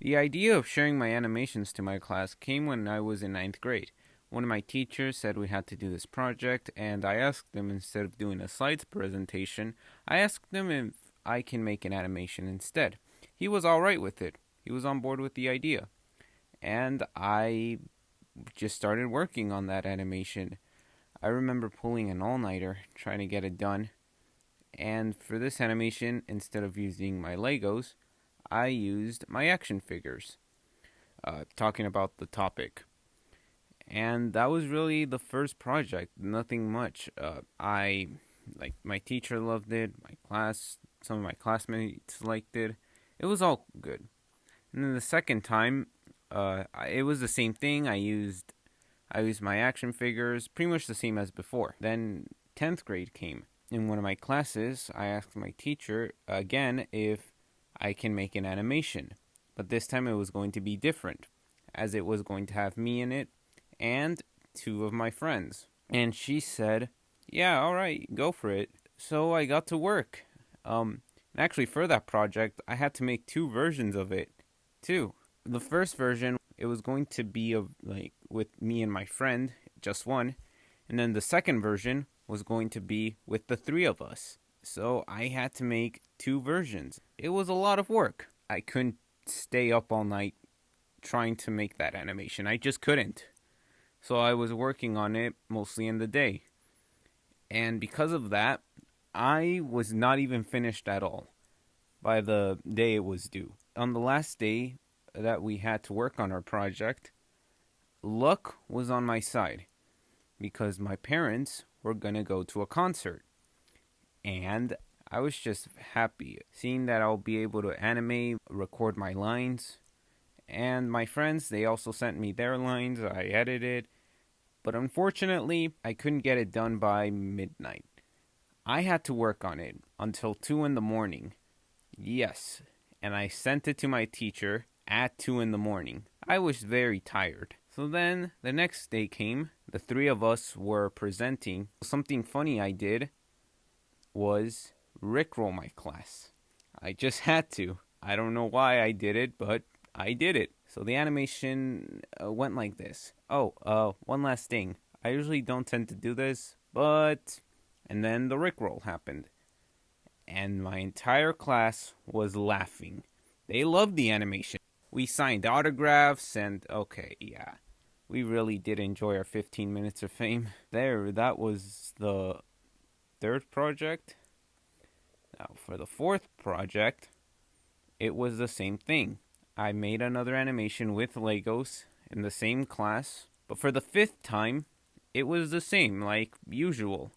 The idea of sharing my animations to my class came when I was in ninth grade. One of my teachers said we had to do this project, and I asked them, instead of doing a slides presentation, I asked them if I can make an animation instead. He was alright with it. He was on board with the idea. And I just started working on that animation. I remember pulling an all-nighter trying to get it done. And for this animation, instead of using my Legos, I used my action figures, talking about the topic. And that was really the first project, nothing much. My teacher loved it, some of my classmates liked it. It was all good. And then the second time, it was the same thing. I used my action figures, pretty much the same as before. Then 10th grade came. In one of my classes, I asked my teacher again if I can make an animation. But this time it was going to be different, as it was going to have me in it and two of my friends. And she said, yeah, alright, go for it. So I got to work. Actually, for that project, I had to make two versions of it, too. The first version, it was going to be with me and my friend, just one. And then the second version was going to be with the three of us. So I had to make two versions. It was a lot of work. I couldn't stay up all night trying to make that animation. I just couldn't. So I was working on it mostly in the day. And because of that, I was not even finished at all by the day it was due. On the last day that we had to work on our project, luck was on my side because my parents were going to go to a concert. And I was just happy seeing that I'll be able to animate, record my lines. And my friends, they also sent me their lines. I edited. But unfortunately, I couldn't get it done by midnight. I had to work on it until 2 in the morning. Yes, and I sent it to my teacher at 2 in the morning. I was very tired. So then, the next day came. The three of us were presenting. Something funny I did was rickroll my class. I just had to. I don't know why I did it, but I did it. So the animation went like this. One last thing. I usually don't tend to do this, but... And then the rickroll happened. And my entire class was laughing. They loved the animation. We signed autographs and, we really did enjoy our 15 minutes of fame. That was the third project. Now, for the fourth project, it was the same thing. I made another animation with Legos in the same class. But for the fifth time, it was the same, like usual.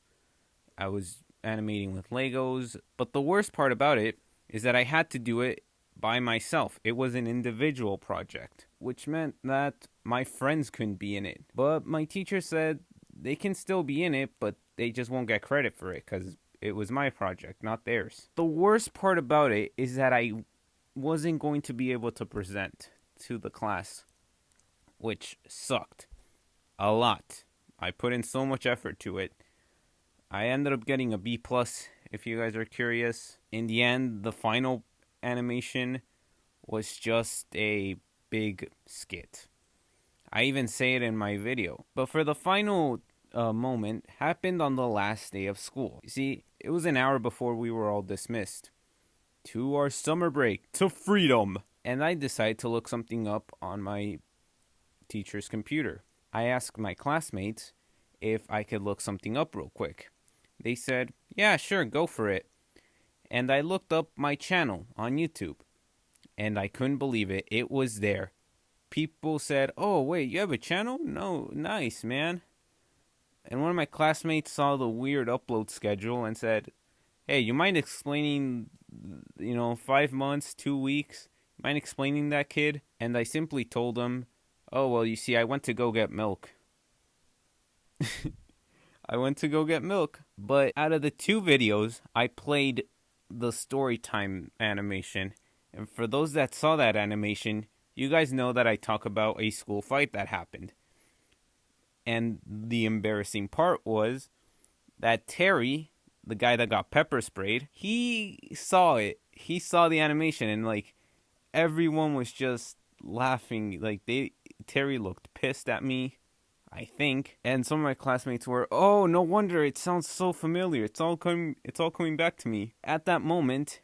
I was animating with Legos, but the worst part about it is that I had to do it by myself. It was an individual project, which meant that my friends couldn't be in it. But my teacher said they can still be in it, but they just won't get credit for it because it was my project, not theirs. The worst part about it is that I wasn't going to be able to present to the class, which sucked a lot. I put in so much effort to it. I ended up getting a B+, if you guys are curious. In the end, the final animation was just a big skit. I even say it in my video. But for the final moment, happened on the last day of school. You see, it was an hour before we were all dismissed. To our summer break, to freedom! And I decided to look something up on my teacher's computer. I asked my classmates if I could look something up real quick. They said, yeah, sure, go for it. And I looked up my channel on YouTube. And I couldn't believe it. It was there. People said, oh, wait, you have a channel? No, nice, man. And one of my classmates saw the weird upload schedule and said, hey, you mind explaining, 5 months, 2 weeks? Mind explaining that, kid? And I simply told him, oh, well, you see, I went to go get milk. I went to go get milk. But out of the two videos, I played the story time animation. And for those that saw that animation, you guys know that I talk about a school fight that happened. And the embarrassing part was that Terry, the guy that got pepper sprayed, he saw it. He saw the animation and everyone was just laughing. Terry looked pissed at me, I think, and some of my classmates were, "Oh, no wonder! It sounds so familiar. It's all coming back to me." At that moment,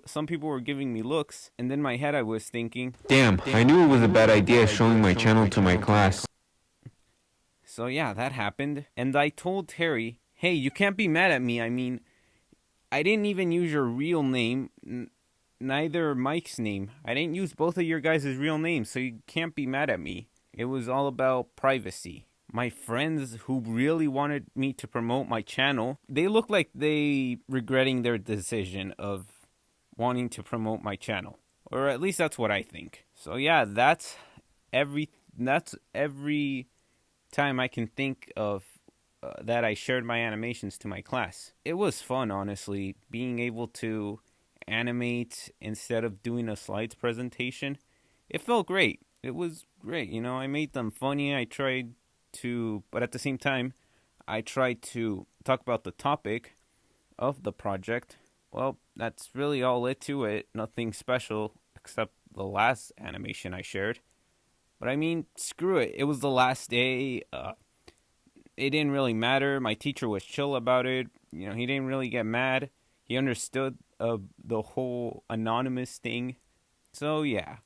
some people were giving me looks, and in my head, I was thinking, Damn, I knew it was a bad idea showing my channel to my class. So yeah, that happened, and I told Terry, "Hey, you can't be mad at me. I mean, I didn't even use your real name, neither Mike's name. I didn't use both of your guys' real names, so you can't be mad at me. It was all about privacy." My friends who really wanted me to promote my channel, they look like they regretting their decision of wanting to promote my channel. Or at least that's what I think. So yeah, every that's every time I can think of that I shared my animations to my class. It was fun, honestly, being able to animate instead of doing a slides presentation. It felt great. It was great. I made them funny. But at the same time, I tried to talk about the topic of the project. Well, that's really all it to it. Nothing special except the last animation I shared. But I mean, screw it. It was the last day. It didn't really matter. My teacher was chill about it. He didn't really get mad. He understood the whole anonymous thing. So yeah,